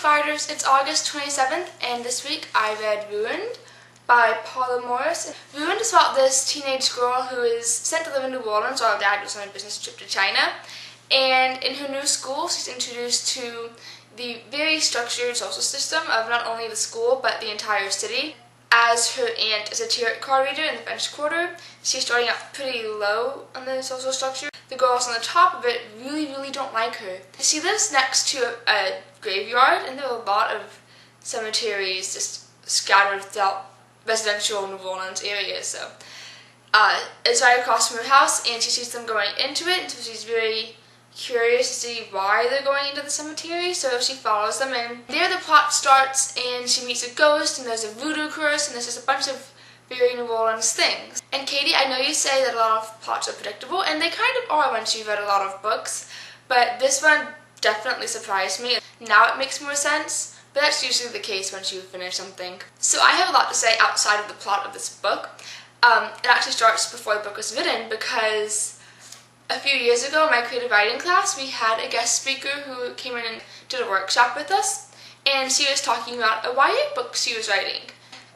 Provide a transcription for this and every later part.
Bookfighters. It's August 27th, and this week I read Ruined by Paula Morris. Ruined is about this teenage girl who is sent to live in New Orleans while her dad goes on a business trip to China. And in her new school, she's introduced to the very structured social system of not only the school, but the entire city. As her aunt is a tarot card reader in the French Quarter, she's starting out pretty low on the social structure. The girls on the top of it really don't like her. She lives next to a graveyard, and there are a lot of cemeteries just scattered throughout residential New Orleans areas. So it's right across from her house, and she sees them going into it, and so she's very curious to see why they're going into the cemetery, so she follows them, and there the plot starts, and she meets a ghost, and there's a voodoo curse, and there's just a bunch of very New Orleans things. And Katie, I know you say that a lot of plots are predictable, and they kind of are once you've read a lot of books, but this one definitely surprised me. Now it makes more sense, but that's usually the case once you finish something. So I have a lot to say outside of the plot of this book. It actually starts before the book was written, because a few years ago in my creative writing class, we had a guest speaker who came in and did a workshop with us, and she was talking about a YA book she was writing.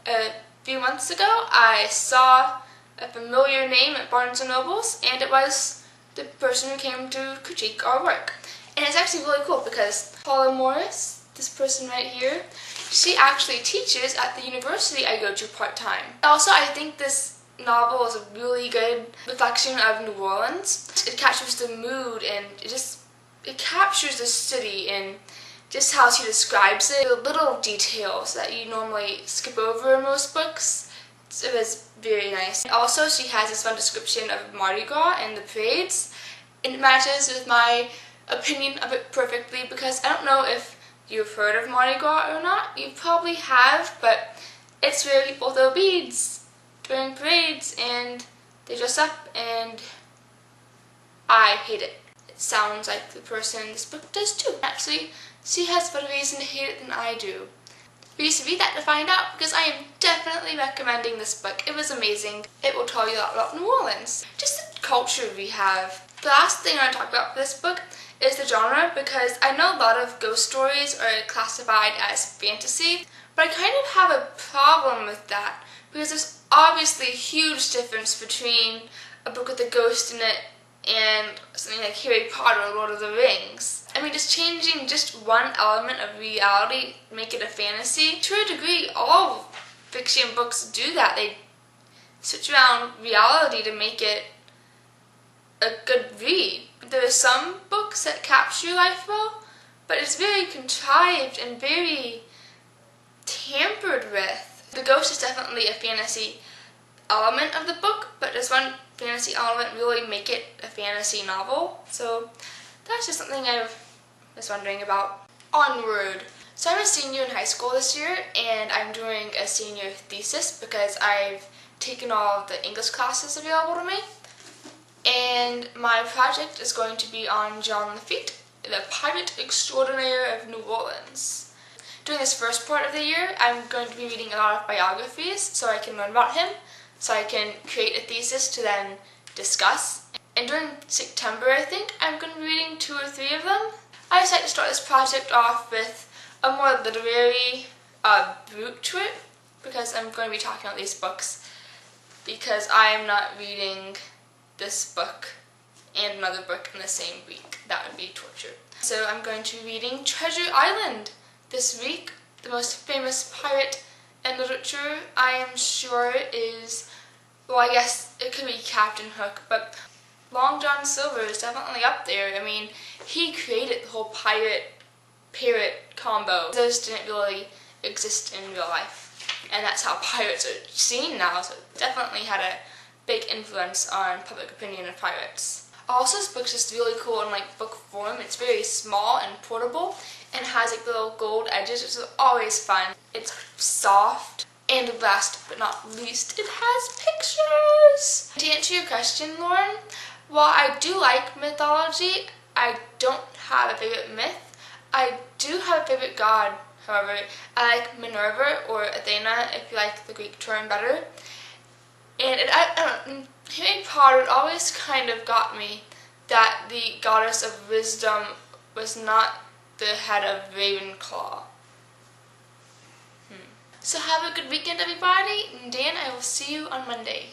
A few months ago, I saw a familiar name at Barnes & Noble's, and it was the person who came to critique our work. And it's actually really cool because Paula Morris, this person right here, she actually teaches at the university I go to part-time. Also, I think this novel is a really good reflection of New Orleans. It captures the mood, and it captures the city and just how she describes it. The little details that you normally skip over in most books. It was very nice. Also, she has this fun description of Mardi Gras and the parades, and it matches with my opinion of it perfectly, because I don't know if you've heard of Mardi Gras or not. You probably have, but it's where people throw beads during parades, and they dress up, and I hate it. It sounds like the person this book does too. Actually, she has better reason to hate it than I do. You should read that to find out, because I am definitely recommending this book. It was amazing. It will tell you a lot about New Orleans. Just the culture we have. The last thing I want to talk about for this book is the genre, because I know a lot of ghost stories are classified as fantasy, but I kind of have a problem with that, because there's obviously a huge difference between a book with a ghost in it and something like Harry Potter or Lord of the Rings. I mean, just changing just one element of reality, make it a fantasy. To a degree, all fiction books do that. They switch around reality to make it a good read. There are some books that capture life well, but it's very contrived and very tampered with. The ghost is definitely a fantasy element of the book, but does one fantasy element really make it a fantasy novel? So that's just something I was wondering about. Onward. So I'm a senior in high school this year, and I'm doing a senior thesis because I've taken all of the English classes available to me. And my project is going to be on Jean Laffite, the pirate extraordinaire of New Orleans. During this first part of the year, I'm going to be reading a lot of biographies so I can learn about him, so I can create a thesis to then discuss. And during September, I think, I'm going to be reading 2 or 3 of them. I decided to start this project off with a more literary route to it, because I'm going to be talking about these books, because I'm not reading this book and another book in the same week. That would be torture. So I'm going to be reading Treasure Island this week. The most famous pirate in literature, I am sure, is, well, I guess it could be Captain Hook, but Long John Silver is definitely up there. I mean, he created the whole pirate-parrot combo. Those didn't really exist in real life, and that's how pirates are seen now, so it definitely had a big influence on public opinion of pirates. Also, this book's just really cool in book form. It's very small and portable, and has little gold edges, which is always fun. It's soft, and last but not least, it has pictures! To answer your question, Lauren, while I do like mythology, I don't have a favorite myth. I do have a favorite god, however. I like Minerva, or Athena, if you like the Greek term better. And I don't know, Harry Potter always kind of got me that the goddess of wisdom was not the head of Ravenclaw. So have a good weekend, everybody. And Dan, I will see you on Monday.